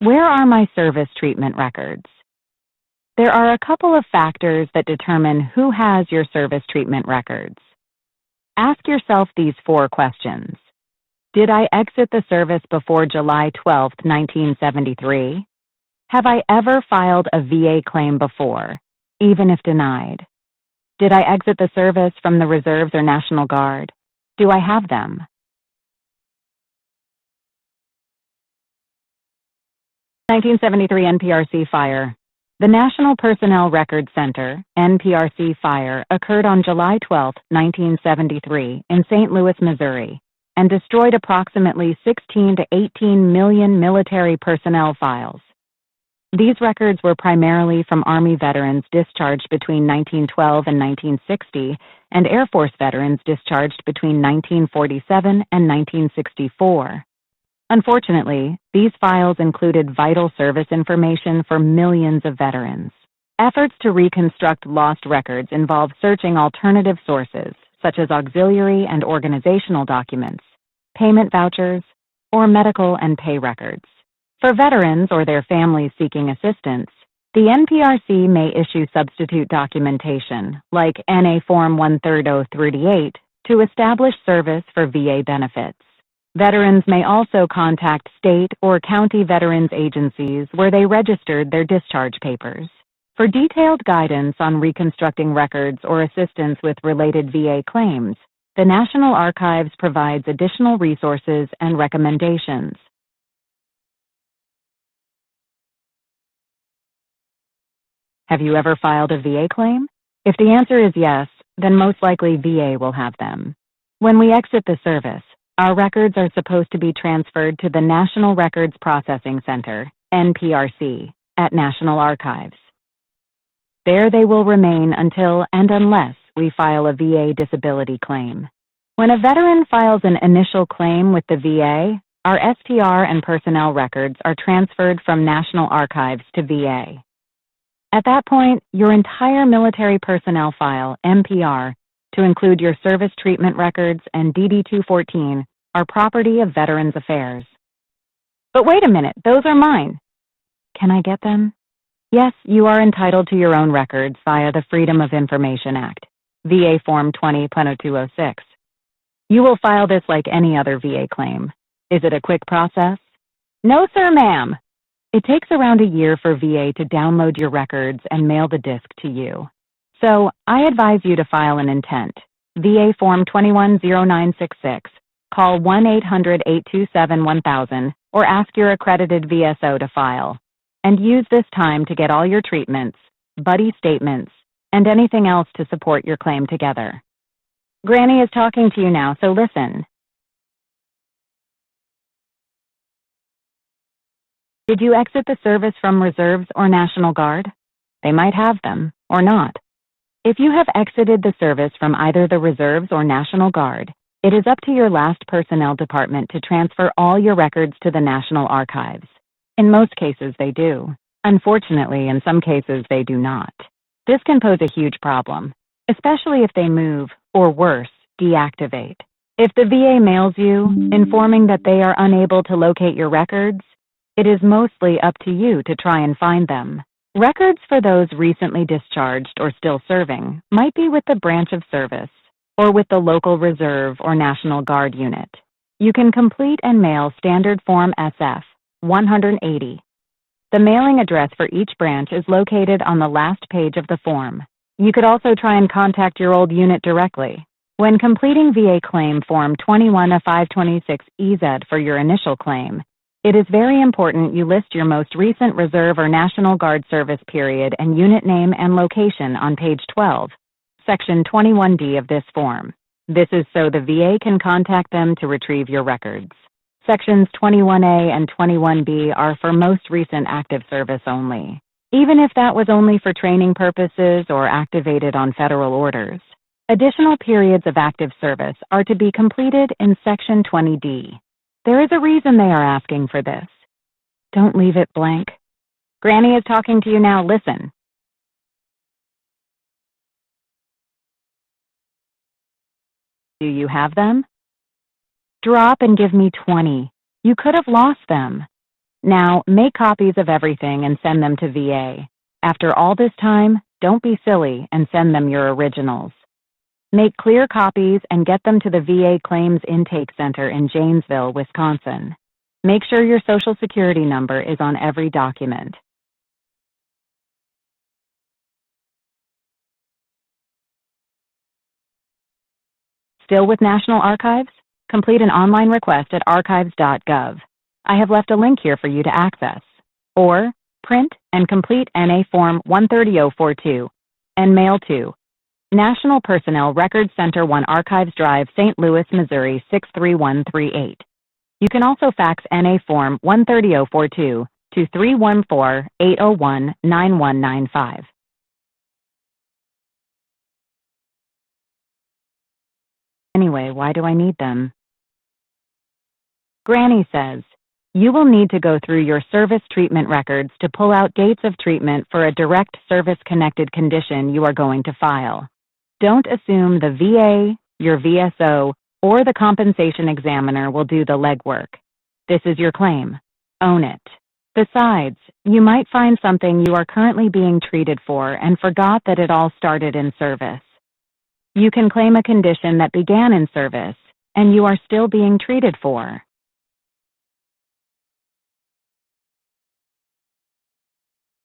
Where are my service treatment records? There are a couple of factors that determine who has your service treatment records. Ask yourself these 4 questions. Did I exit the service before July 12, 1973? Have I ever filed a VA claim before, even if denied? Did I exit the service from the Reserves or National Guard? Do I have them? (1973) NPRC fire. The National Personnel Records Center, NPRC fire, occurred on July 12, 1973, in St. Louis, Missouri, and destroyed approximately 16 to 18 million military personnel files. These records were primarily from Army veterans discharged between 1912 and 1960, and Air Force veterans discharged between 1947 and 1964. Unfortunately, these files included vital service information for millions of veterans. Efforts to reconstruct lost records involve searching alternative sources, such as auxiliary and organizational documents, payment vouchers, or medical and pay records. For veterans or their families seeking assistance, the NPRC may issue substitute documentation, like NA Form 13038, to establish service for VA benefits. Veterans may also contact state or county veterans agencies where they registered their discharge papers. For detailed guidance on reconstructing records or assistance with related VA claims, the National Archives provides additional resources and recommendations. Have you ever filed a VA claim? If the answer is yes, then most likely VA will have them. When we exit the service, our records are supposed to be transferred to the National Records Processing Center, NPRC, at National Archives. There they will remain until and unless we file a VA disability claim. When a veteran files an initial claim with the VA, our STR and personnel records are transferred from National Archives to VA. At that point, your entire military personnel file, MPR, to include your service treatment records and DD-214, are property of Veterans Affairs. But wait a minute, those are mine. Can I get them? Yes, you are entitled to your own records via the Freedom of Information Act, VA Form 20.0206. You will file this like any other VA claim. Is it a quick process? No, sir, ma'am. It takes around a year for VA to download your records and mail the disc to you. So, I advise you to file an intent, VA Form 210966, call 1-800-827-1000, or ask your accredited VSO to file. And use this time to get all your treatments, buddy statements, and anything else to support your claim together. Granny is talking to you now, so listen. Did you exit the service from Reserves or National Guard? They might have them, or not. If you have exited the service from either the Reserves or National Guard, it is up to your last personnel department to transfer all your records to the National Archives. In most cases, they do. Unfortunately, in some cases, they do not. This can pose a huge problem, especially if they move, or worse, deactivate. If the VA mails you, informing that they are unable to locate your records, it is mostly up to you to try and find them. Records for those recently discharged or still serving might be with the branch of service or with the local Reserve or National Guard unit. You can complete and mail Standard Form SF 180. The mailing address for each branch is located on the last page of the form. You could also try and contact your old unit directly. When completing VA Claim Form 21-526-EZ for your initial claim, it is very important you list your most recent Reserve or National Guard service period and unit name and location on page 12, Section 21D of this form. This is so the VA can contact them to retrieve your records. Sections 21A and 21B are for most recent active service only, even if that was only for training purposes or activated on federal orders. Additional periods of active service are to be completed in Section 20D. There is a reason they are asking for this. Don't leave it blank. Granny is talking to you now. Listen. Do you have them? Drop and give me 20. You could have lost them. Now, make copies of everything and send them to VA. After all this time, don't be silly and send them your originals. Make clear copies and get them to the VA Claims Intake Center in Janesville, Wisconsin. Make sure your Social Security number is on every document. Still with National Archives? Complete an online request at archives.gov. I have left a link here for you to access. Or, print and complete NA Form 130042 and mail to National Personnel Records Center 1 Archives Drive, St. Louis, Missouri 63138. You can also fax NA Form 130042 to 314-801-9195. Anyway, why do I need them? Granny says, you will need to go through your service treatment records to pull out dates of treatment for a direct service-connected condition you are going to file. Don't assume the VA, your VSO, or the compensation examiner will do the legwork. This is your claim. Own it. Besides, you might find something you are currently being treated for and forgot that it all started in service. You can claim a condition that began in service and you are still being treated for.